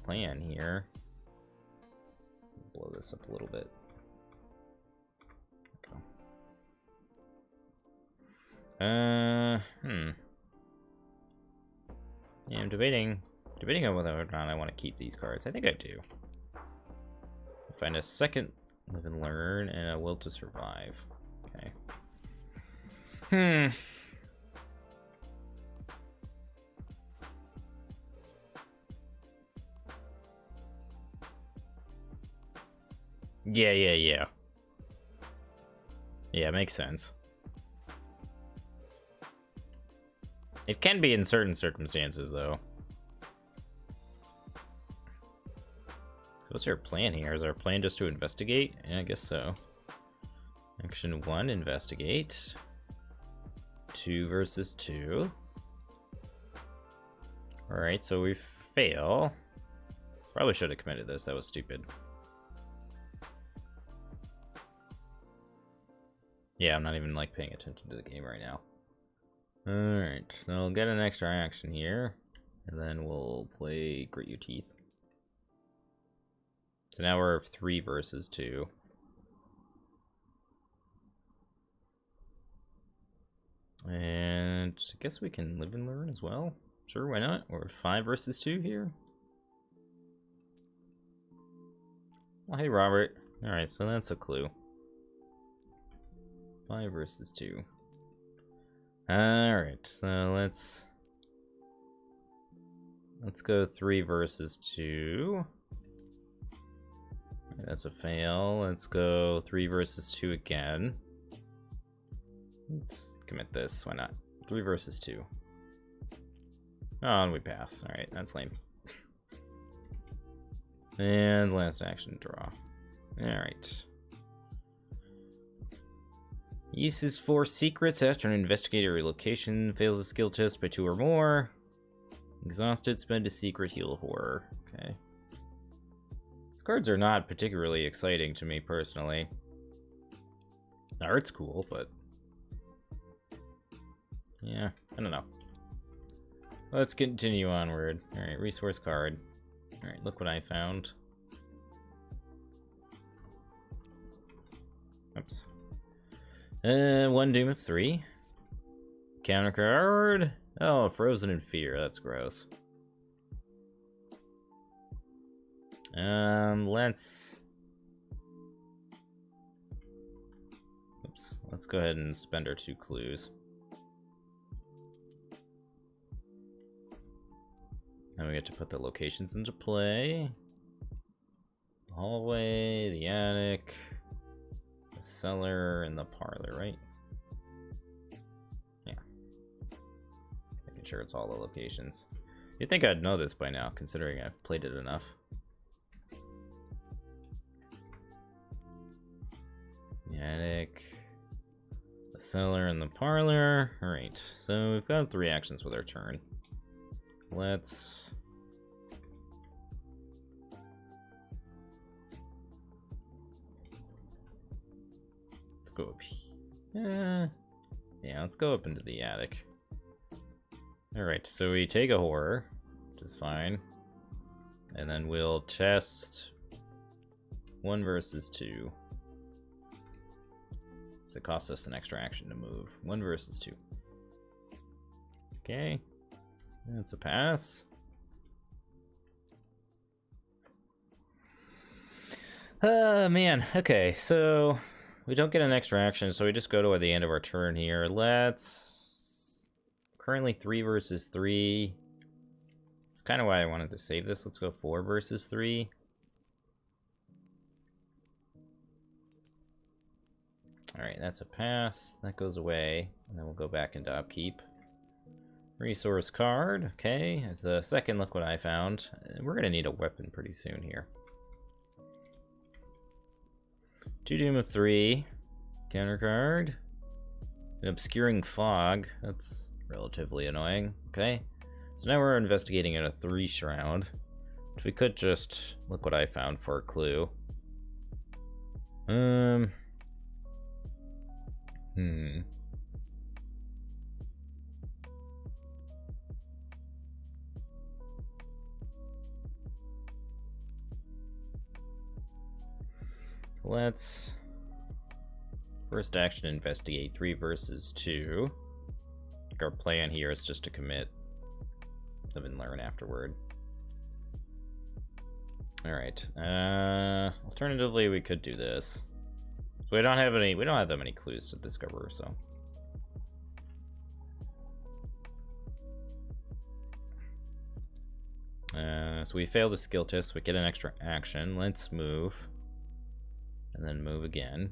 plan here. Blow this up a little bit. Yeah, I'm debating on whether or not I want to keep these cards. I think I do. Find a second live and learn and a will to survive. Okay. Yeah. Yeah, makes sense. It can be in certain circumstances, though. So what's our plan here? Is our plan just to investigate? Yeah, I guess so. Action 1, investigate. 2 versus 2. Alright, so we fail. Probably should have committed this, that was stupid. Yeah, I'm not even like paying attention to the game right now. Alright, so we'll get an extra action here, and then we'll play Grit Your Teeth. So now we're 3 versus 2. And I guess we can live and learn as well. Sure, why not? We're 5 versus 2 here. Well, hey, Robert. Alright, so that's a clue. 5 versus 2. Alright, so let's go 3 versus 2. That's a fail. Let's go 3 versus 2 again. Let's commit this. Why not? 3 versus 2. Oh, and we pass. Alright, that's lame. And last action, draw. Alright. Uses 4 secrets after an investigator relocation. Fails a skill test by 2 or more. Exhausted, spend a secret, heal a horror. Okay. These cards are not particularly exciting to me personally. The art's cool, but yeah, I don't know. Let's continue onward. Alright, resource card. Alright, look what I found. Oops. 1 Doom of 3. Counter card. Oh, Frozen in Fear. That's gross. Let's go ahead and spend our 2 clues. Now we get to put the locations into play. The hallway, the attic, the cellar, and the parlor, right? Yeah. Making sure it's all the locations. You'd think I'd know this by now, considering I've played it enough. The attic, the cellar, and the parlor. Alright, so we've got 3 actions with our turn. Let's go up here. Yeah, let's go up into the attic. Alright, so we take a horror, which is fine. And then we'll test 1 versus 2. So it costs us an extra action to move. 1 versus 2. Okay. That's a pass. Man. Okay, so we don't get an extra action, so we just go to the end of our turn here. Let's... Currently 3 versus 3. That's kind of why I wanted to save this. Let's go 4 versus 3. Alright, that's a pass. That goes away. And then we'll go back into upkeep. Resource card. Okay, as the second, look what I found. We're going to need a weapon pretty soon here. 2 Doom of 3. Counter card. An Obscuring Fog. That's relatively annoying. Okay. So now we're investigating at a 3 shroud. Which we could just look what I found for a clue. let's first action investigate 3 versus 2. I think our plan here is just to commit, live and learn afterward. All right. Alternatively, we could do this. We don't have that many clues to discover, so. So we failed the skill test, we get an extra action. Let's move. And then move again.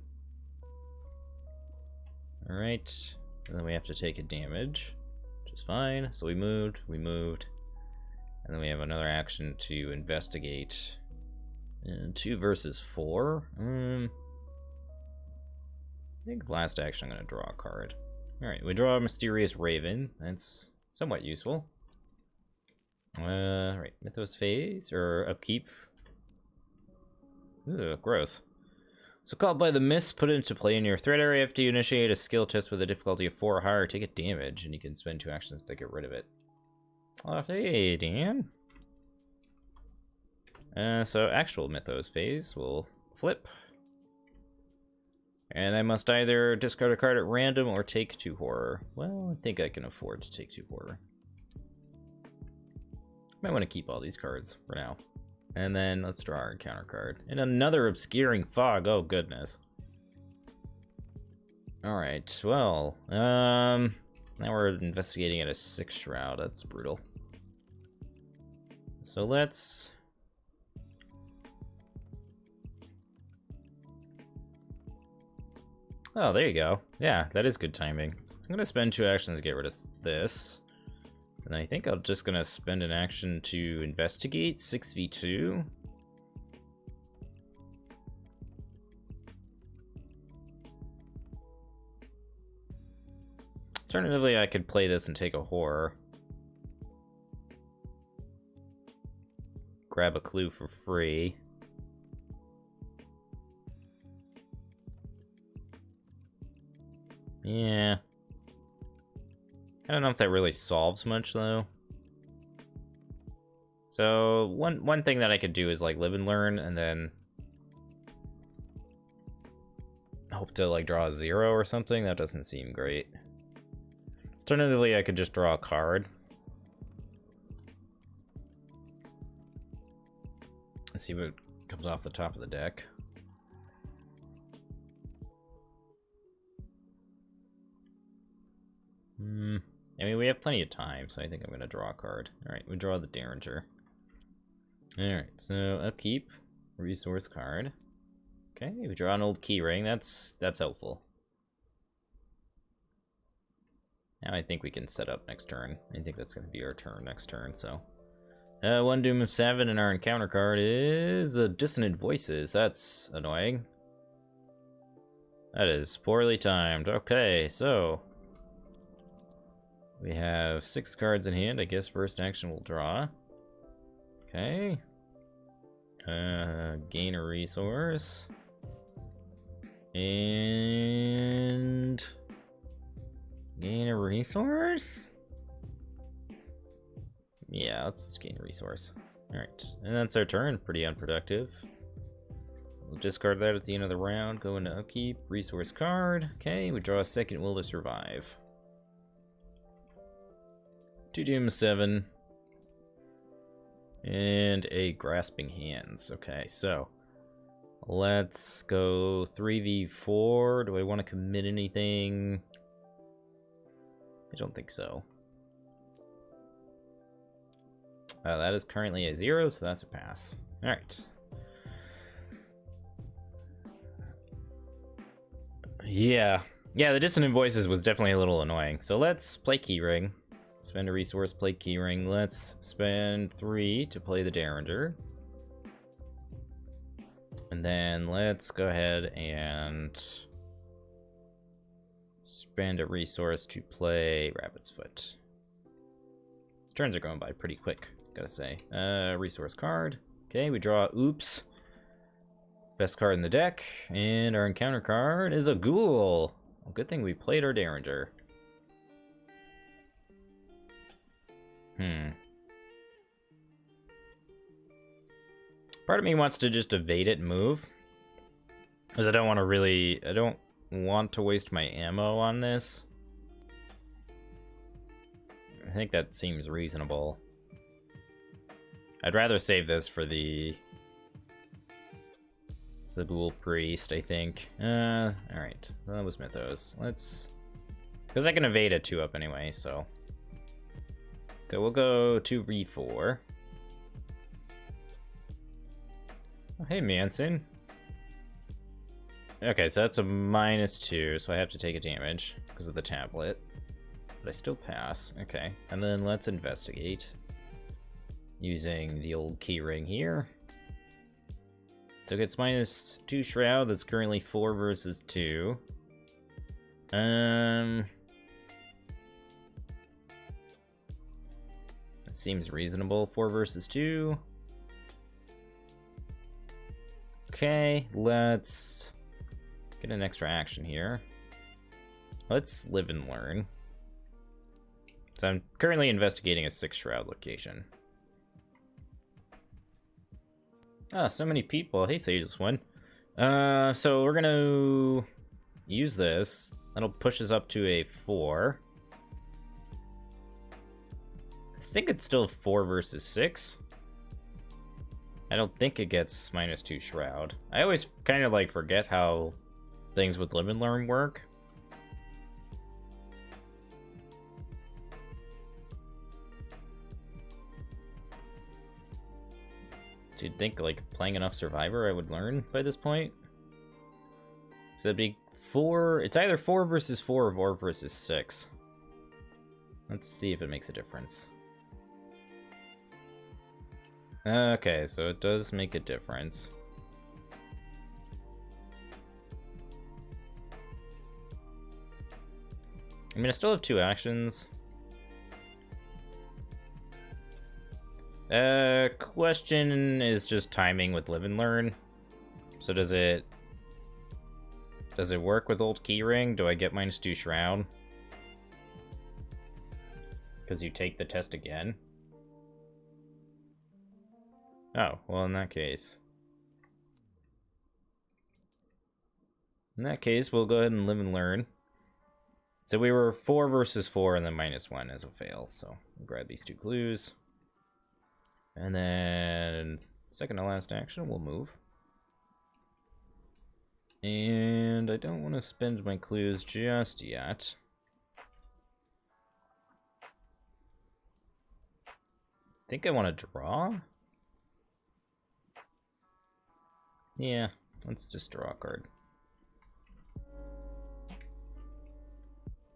Alright. And then we have to take a damage, which is fine. So we moved. And then we have another action to investigate. 2 versus 4. I think last action I'm going to draw a card. Alright, we draw a Mysterious Raven. That's somewhat useful. Right, Mythos Phase, or Upkeep. Ugh, gross. So called by the mist, put it into play in your threat area. After you initiate a skill test with a difficulty of 4 or higher, take a damage, and you can spend 2 actions to get rid of it. Oh, hey, Dan. So actual Mythos Phase will flip. And I must either discard a card at random or take 2 horror. Well, I think I can afford to take 2 horror. Might want to keep all these cards for now. And then let's draw our encounter card. And another Obscuring Fog. Oh, goodness. Alright, well, now we're investigating at a 6 shroud. That's brutal. So let's... Oh, there you go. Yeah, that is good timing. I'm going to spend 2 actions to get rid of this. And I think I'm just going to spend an action to investigate 6v2. Alternatively, I could play this and take a horror. Grab a clue for free. Yeah. I don't know if that really solves much, though. So, one thing that I could do is, like, live and learn, and then hope to, like, draw a 0 or something. That doesn't seem great. Alternatively, I could just draw a card. Let's see what comes off the top of the deck. I mean, we have plenty of time, so I think I'm going to draw a card. Alright, we draw the Derringer. Alright, so upkeep, resource card. Okay, we draw an old keyring. That's helpful. Now I think we can set up next turn. I think that's going to be our turn next turn, so. 1 Doom of 7, and our encounter card is Dissonant Voices. That's annoying. That is poorly timed. Okay, so we have 6 cards in hand. I guess first action will draw. Okay. Gain a resource. And gain a resource? Yeah, let's just gain a resource. Alright, and that's our turn. Pretty unproductive. We'll discard that at the end of the round. Go into upkeep. Resource card. Okay, we draw a second Will to Survive. 2 Doom 7. And a Grasping Hands. Okay, so let's go 3v4. Do I want to commit anything? I don't think so. That is currently a 0, so that's a pass. Alright. Yeah, the Dissonant Voices was definitely a little annoying. So let's play Keyring. Spend a resource, play Keyring. Let's spend 3 to play the Derringer. And then let's go ahead and spend a resource to play Rabbit's Foot. Turns are going by pretty quick, gotta say. Resource card. Okay, we draw Oops. Best card in the deck. And our encounter card is a Ghoul. Well, good thing we played our Derringer. Part of me wants to just evade it and move. Because I don't want to waste my ammo on this. I think that seems reasonable. I'd rather save this for the Ghoul Priest, I think. Alright. That was Mythos. Let's... Because I can evade a 2-up anyway, so... So we'll go 2v4. Oh, hey, Manson. Okay, so that's a -2, so I have to take a damage because of the tablet. But I still pass. Okay, and then let's investigate. Using the old keyring here. So it gets -2 shroud, that's currently 4 versus 2. That seems reasonable, 4 versus 2. Okay, let's get an extra action here. Let's live and learn. So I'm currently investigating a 6 shroud location. Ah, so many people. Hey, Sage's one. So we're gonna use this. That'll push us up to a 4. I think it's still 4 versus 6. I don't think it gets -2 shroud. I always kind of like forget how things with live and learn work. So you'd think, like, playing enough Survivor, I would learn by this point. So that'd be 4... It's either 4 versus 4 or 4 versus 6. Let's see if it makes a difference. Okay, so it does make a difference. I mean, I still have 2 actions. Question is just timing with live and learn. So does it work with old keyring? Do I get -2 shroud? Because you take the test again? Oh, well, in that case. In that case, we'll go ahead and live and learn. So we were 4 versus 4 and then -1 as a fail. So we'll grab these 2 clues. And then second to last action, we'll move. And I don't want to spend my clues just yet. I think I want to draw. Yeah, let's just draw a card.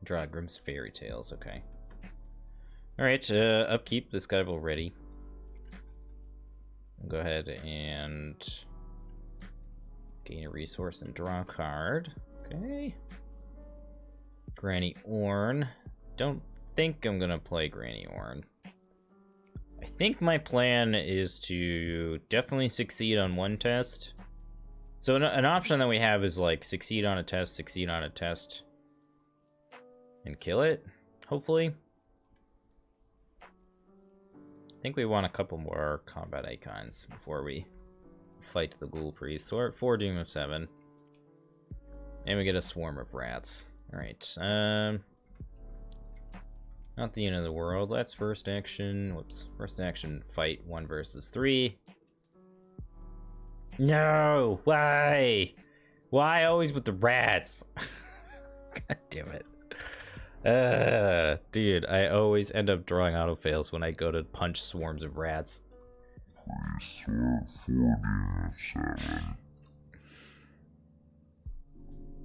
Draw Grimm's Fairy Tales, okay. Alright, upkeep, this guy will ready. Go ahead and gain a resource and draw a card. Okay. Granny Orn. Don't think I'm gonna play Granny Orn. I think my plan is to definitely succeed on one test. So an option that we have is like succeed on a test, and kill it, hopefully. I think we want a couple more combat icons before we fight the Ghoul Priest. So we're at 4 Doom of 7. And we get a swarm of rats. Alright, not the end of the world. Let's first action, first action, fight 1 versus 3. No! Why? Why always with the rats? God damn it. Dude, I always end up drawing autofails when I go to punch swarms of rats.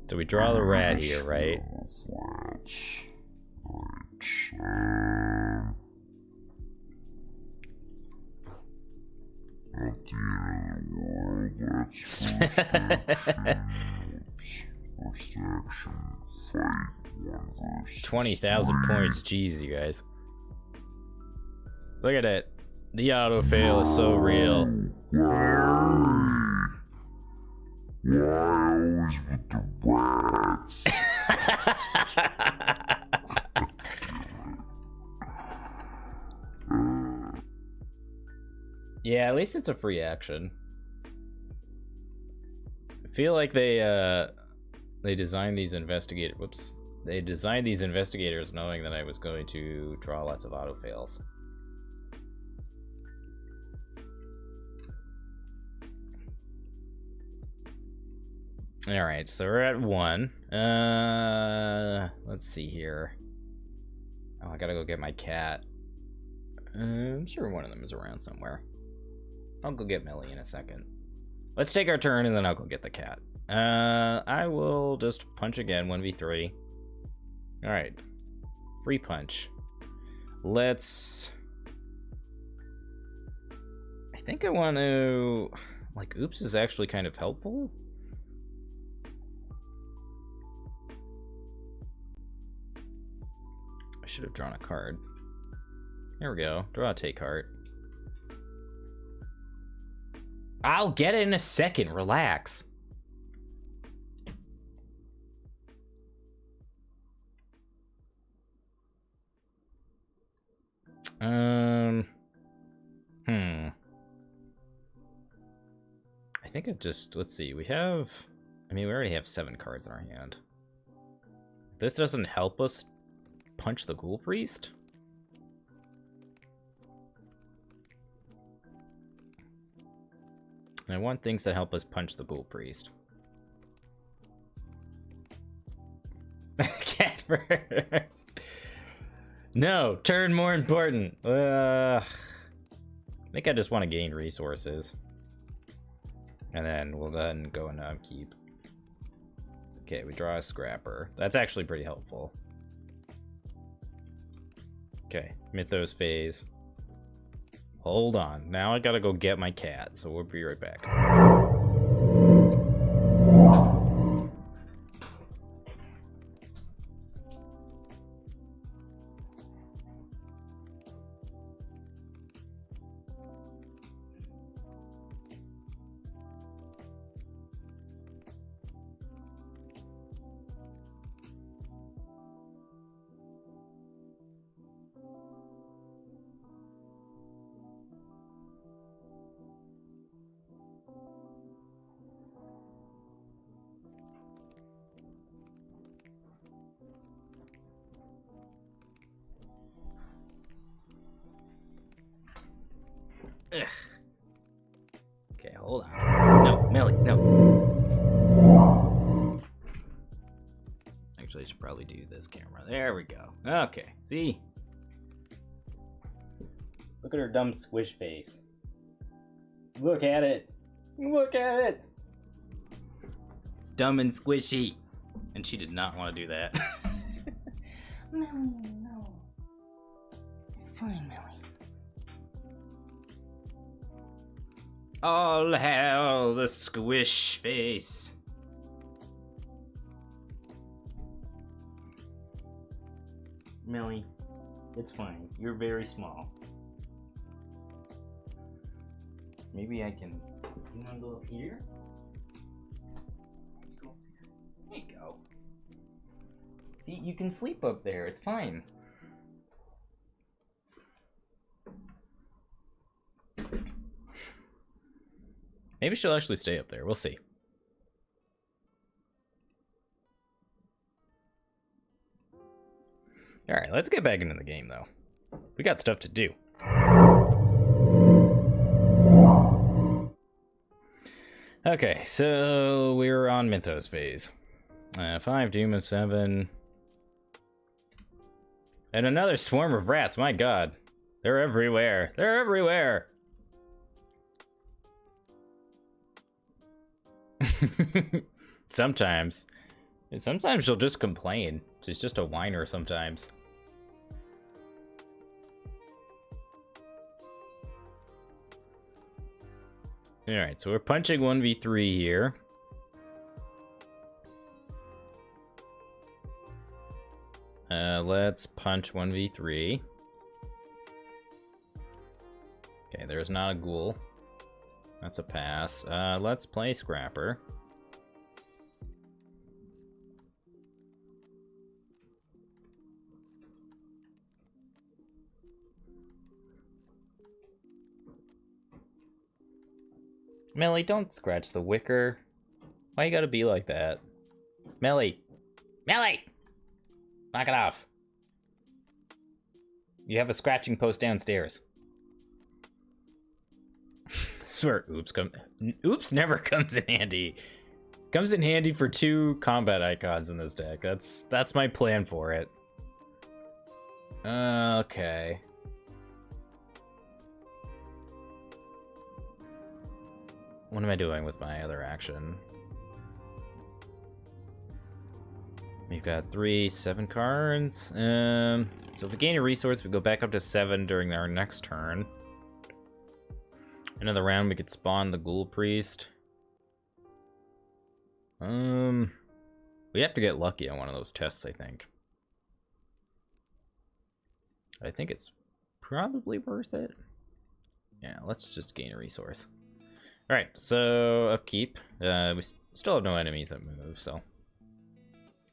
So we draw the rat here, right? $20,000 points, jeez, you guys. Look at it. The auto fail is so real. Yeah, at least it's a free action. feel like they designed these They designed these investigators knowing that I was going to draw lots of auto fails. All right, so we're at 1. Let's see here. Oh, I gotta go get my cat. I'm sure one of them is around somewhere. I'll go get Millie in a second. Let's take our turn, and then I'll go get the cat. I will just punch again, 1v3. All right, free punch. Let's... I think I want to... Like, oops is actually kind of helpful. I should have drawn a card. There we go. Draw a take heart. I'll get it in a second. Relax. I think it just... Let's see. We have... I mean, we already have 7 cards in our hand. This doesn't help us punch the Ghoul Priest? I want things that help us punch the Ghoul Priest. Cat first. No, turn more important. I think I just want to gain resources. And then we'll then go into upkeep. Okay, we draw a Scrapper. That's actually pretty helpful. Okay, Mythos phase. Hold on. Now I gotta go get my cat, so we'll be right back. Ugh. Okay, hold on. No, Millie, no. Actually, I should probably do this camera. There we go. Okay, see? Look at her dumb squish face. Look at it. Look at it. It's dumb and squishy. And she did not want to do that. No, no. It's fine, Millie. All hell, the squish face. Millie, it's fine. You're very small. Maybe I can... You want to go up here? Let's go up here. There you go. See, you can sleep up there. It's fine. Maybe she'll actually stay up there. We'll see. Alright, let's get back into the game, though. We got stuff to do. Okay, so we're on Mythos phase. 5, Doom of 7. And another swarm of rats, my god. They're everywhere. They're everywhere! Sometimes. Sometimes she'll just complain. She's just a whiner sometimes. Alright, so we're punching 1v3 here. Let's punch 1v3. Okay, there's not a ghoul. That's a pass. Let's play Scrapper. Millie, don't scratch the wicker. Why you gotta be like that? Melly! Melly! Knock it off. You have a scratching post downstairs. I swear, oops never comes in handy. Comes in handy for 2 combat icons in this deck. That's my plan for it. Okay. What am I doing with my other action? We've got 7 cards. So if we gain a resource, we go back up to 7 during our next turn. Another round, we could spawn the Ghoul Priest. We have to get lucky on one of those tests, I think. I think it's probably worth it. Yeah, let's just gain a resource. Alright, so upkeep. We still have no enemies that move, so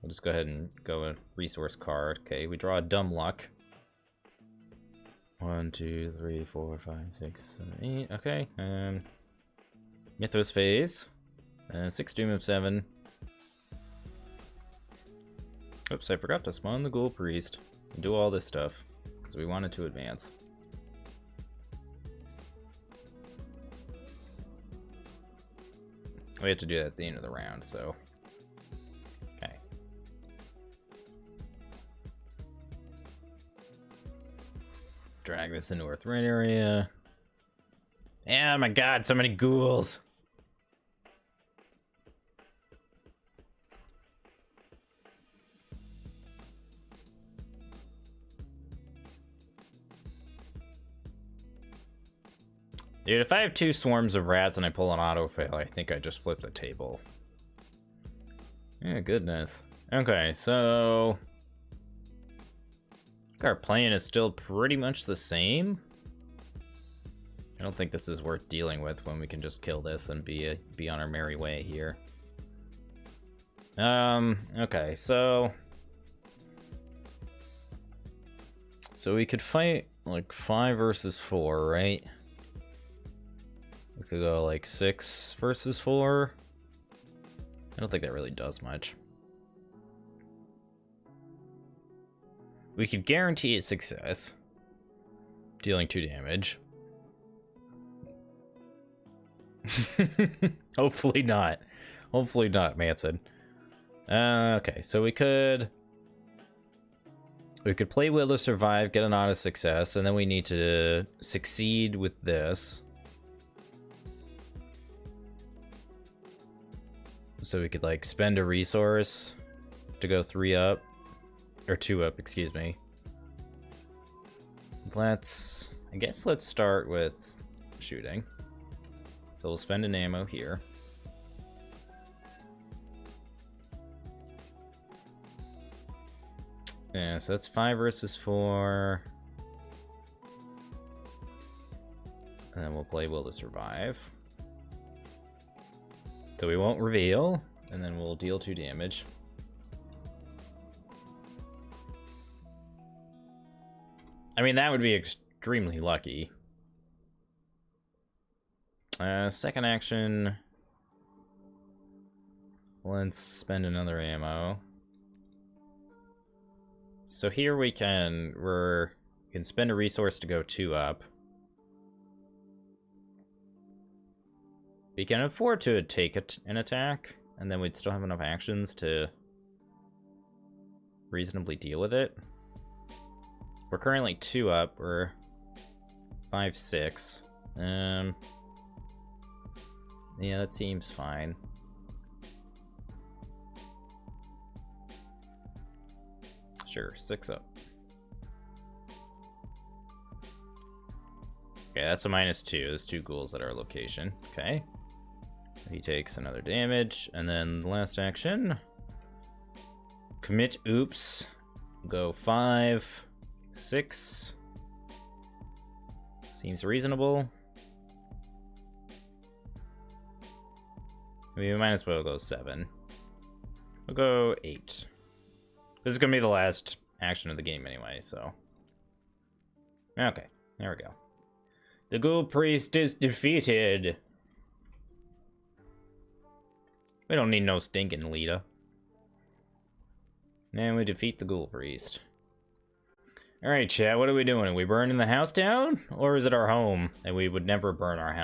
we'll just go ahead and go a resource card. Okay, we draw a Dumb Luck. 1, 2, 3, 4, 5, 6, 7, 8. Okay. Mythos Phase. 6 Doom of 7. Oops, I forgot to spawn the Ghoul Priest and do all this stuff because we wanted to advance. We have to do that at the end of the round, so okay. Drag this into our threat area. Yeah, my god, so many ghouls. Dude, if I have 2 swarms of rats and I pull an auto fail, I think I just flip the table. Yeah, goodness. Okay, so I think our plan is still pretty much the same. I don't think this is worth dealing with when we can just kill this and be on our merry way here. Okay, so we could fight like 5 versus 4, right? We could go like 6 versus 4. I don't think that really does much. We could guarantee a success, dealing 2 damage. Hopefully not. Hopefully not, Manson. Okay, so we could play Will to Survive, get an auto success, and then we need to succeed with this. So we could like spend a resource to go 3 up, or 2 up, excuse me. I guess let's start with shooting. So we'll spend an ammo here. Yeah, so that's 5 versus 4. And then we'll play Will to Survive. So we won't reveal, and then we'll deal 2 damage. I mean, that would be extremely lucky. Second action. Let's spend another ammo. So here we can spend a resource to go 2 up. We can afford to take an attack, and then we'd still have enough actions to reasonably deal with it. We're currently 2 up. We're 5, 6. Yeah, that seems fine. Sure, 6 up. Okay, that's a -2. There's 2 ghouls at our location. Okay. He takes another damage, and then the last action. Commit oops. Go 5, 6. Seems reasonable. I mean, we might as well go 7. We'll go 8. This is gonna be the last action of the game anyway, so. Okay, there we go. The Ghoul Priest is defeated. We don't need no stinking Lita. And we defeat the Ghoul Priest. Alright, chat, what are we doing? Are we burning the house down? Or is it our home? And we would never burn our house